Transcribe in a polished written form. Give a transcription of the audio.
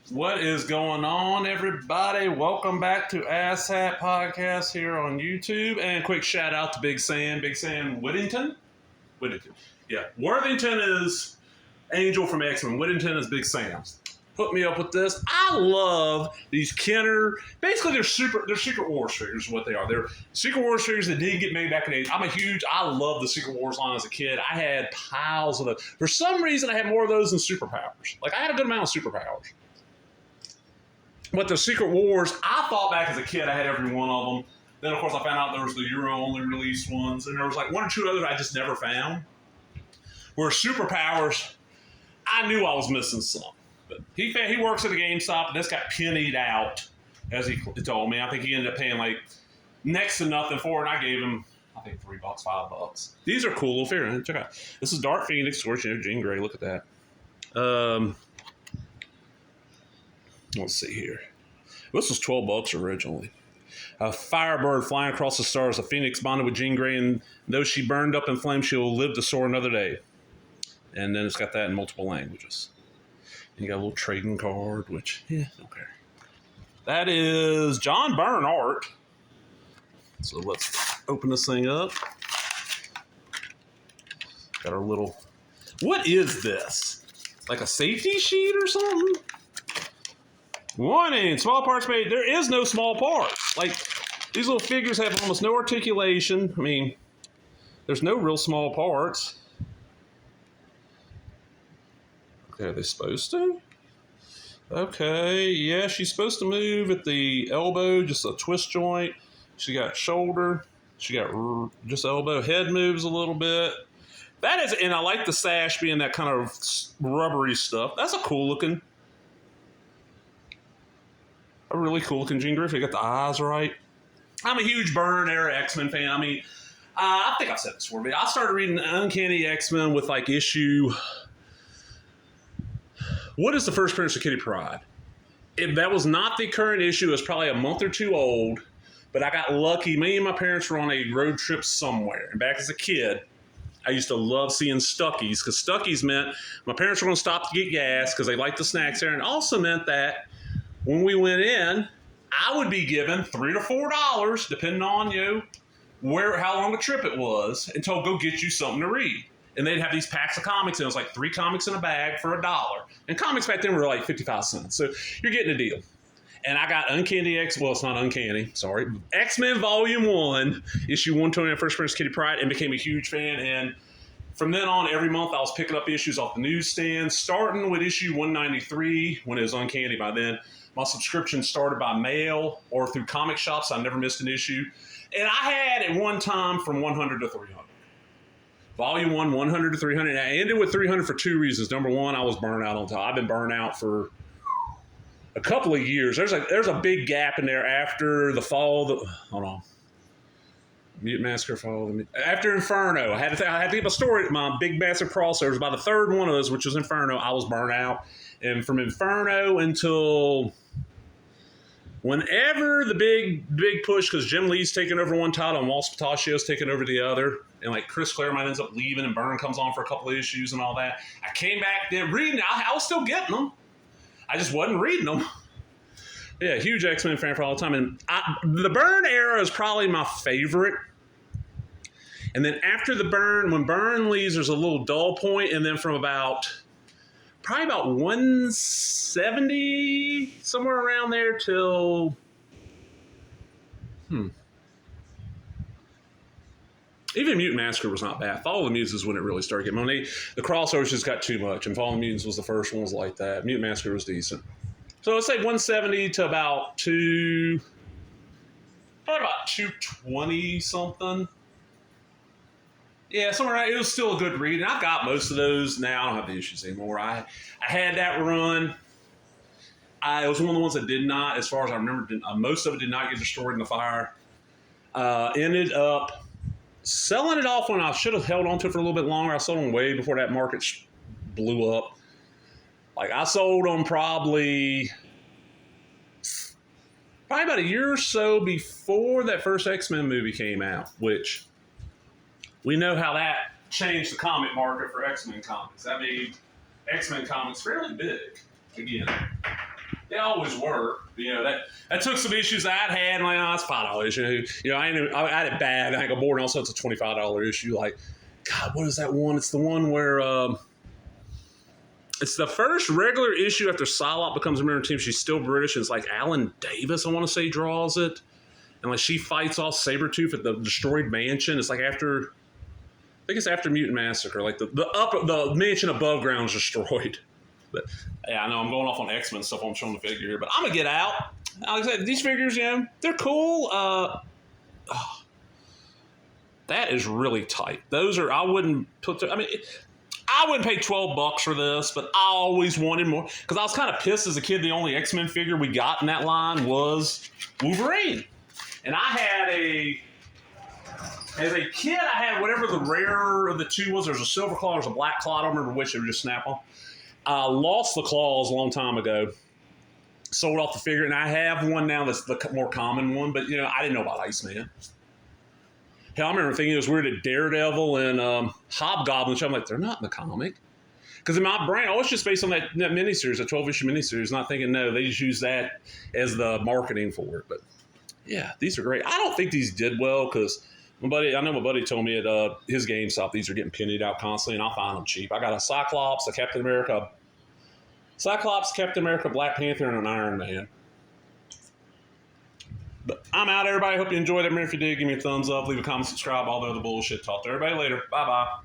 What is going on, everybody? Welcome back to Ass Hat Podcast here on YouTube. And quick shout out to Big Sam Whittington. Yeah. Worthington is Angel from X-Men. Whittington is Big Sam. Hook me up with this. I love these Kenner. Basically, they're Secret Wars figures is what they are. They're Secret Wars figures that didn't get made back in the 80s. I love the Secret Wars line as a kid. I had piles of those. For some reason, I had more of those than superpowers. Like, I had a good amount of superpowers. But the Secret Wars, I thought back as a kid I had every one of them. Then, of course, I found out there was the Euro-only release ones. And there was like one or two others I just never found. Where superpowers, I knew I was missing some. But he works at a GameStop, and this got pennied out, as he told me. I think he ended up paying like next to nothing for it, and I gave him, I think, $3, $5. These are cool little figures. Check it out. This is Dark Phoenix, of course, Jean Grey. Look at that. Let's see here. This was $12 originally. A Firebird flying across the stars. A Phoenix bonded with Jean Grey, and though she burned up in flames, she will live to soar another day. And then it's got that in multiple languages. And you got a little trading card, which, yeah, okay. That is John Byrne art. So let's open this thing up. Got our little... What is this? Like a safety sheet or something? Warning, small parts made. There is no small parts. Like, these little figures have almost no articulation. I mean, there's no real small parts. Okay, are they supposed to? Okay, yeah, she's supposed to move at the elbow, just a twist joint. She got shoulder. She got just elbow. Head moves a little bit. That is, and I like the sash being that kind of rubbery stuff. That's a cool looking. A really cool looking Jean Grey. They got the eyes right. I'm a huge Byrne era X-Men fan. I mean, I think I've said this before, but I started reading Uncanny X-Men with like issue... What is the first appearance of Kitty Pryde? If that was not the current issue, it was probably a month or two old, but I got lucky. Me and my parents were on a road trip somewhere. And back as a kid, I used to love seeing Stuckies, because Stuckies meant my parents were going to stop to get gas because they liked the snacks there, and also meant that when we went in, I would be given $3 to $4, depending on how long the trip it was, and told go get you something to read. And they'd have these packs of comics, and it was like 3 comics in a bag for $1. And comics back then were like 55 cents, so you're getting a deal. And I got Uncanny well, it's not Uncanny, sorry. X-Men Volume 1, issue 120, First Appearance Kitty Pryde, and became a huge fan. And from then on, every month I was picking up issues off the newsstand, starting with issue 193 when it was Uncanny by then. My subscription started by mail or through comic shops. I never missed an issue. And I had at one time from 100 to 300. Volume 1, 100 to 300. And I ended with 300 for two reasons. Number one, I was burnt out on top. I've been burnt out for a couple of years. There's a big gap in there after the fall. Hold on. Mutant Massacre fall. After Inferno. I had to think of a story. My big massive crossovers. By the third one of those, which was Inferno, I was burnt out. And from Inferno until whenever the big push, because Jim Lee's taking over one title and Walt Spatacio's taking over the other, and like Chris Claremont ends up leaving and Byrne comes on for a couple of issues and all that. I came back then reading. I was still getting them. I just wasn't reading them. Yeah, huge X-Men fan for all the time. And the Byrne era is probably my favorite. And then after when Byrne leaves, there's a little dull point, and then from probably about 170, somewhere around there, till even Mutant Massacre was not bad. Fall of the Mutants is when it really started getting money. The crossovers just got too much, and Fall of the Mutants was the first one was like that. Mutant Massacre was decent. So let's say 170 to about 220 something. Yeah, somewhere around, it was still a good read, and I've got most of those now. I don't have the issues anymore. I had that run. It was one of the ones that did not, as far as I remember, most of it did not get destroyed in the fire. Ended up selling it off when I should have held on to it for a little bit longer. I sold them way before that market blew up. Like, I sold them probably about a year or so before that first X-Men movie came out, which... we know how that changed the comic market for X-Men comics. That made X-Men comics fairly big again. They always were. You know, that took some issues I'd had. And like, oh, it's $5 issue. You know, I had it bad. I got bored, and also it's a $25 issue. Like, God, what is that one? It's the one where it's the first regular issue after Psylocke becomes a member of the team. She's still British, and it's like Alan Davis, I want to say, draws it. And like she fights off Sabretooth at the destroyed mansion. It's like after, I think it's after Mutant Massacre. Like the mansion above ground is destroyed. But yeah, I know I'm going off on X-Men stuff. I'm showing the figure here, but I'm gonna get out. Like I said, these figures, you know, they're cool. That is really tight. Those are, I wouldn't put. I wouldn't pay $12 for this, but I always wanted more because I was kind of pissed as a kid. The only X-Men figure we got in that line was Wolverine, and I had as a kid, I had whatever the rarer of the two was. There's a silver claw, there's a black claw. I don't remember which. They would just snap on. I lost the claws a long time ago. Sold off the figure, and I have one now that's the more common one. But you know, I didn't know about Iceman. Hell, I remember thinking it was weird at Daredevil and Hobgoblin. I'm like, they're not in the comic. Because in my brain, it's just based on that miniseries, a 12-issue miniseries. Not thinking, no, they just use that as the marketing for it. But yeah, these are great. I don't think these did well because I know my buddy told me at his GameStop these are getting pennied out constantly, and I'll find them cheap. I got a Cyclops, a Captain America, Black Panther, and an Iron Man. But I'm out, everybody. Hope you enjoyed it. If you did, give me a thumbs up, leave a comment, subscribe, all the other bullshit. Talk to everybody later. Bye-bye.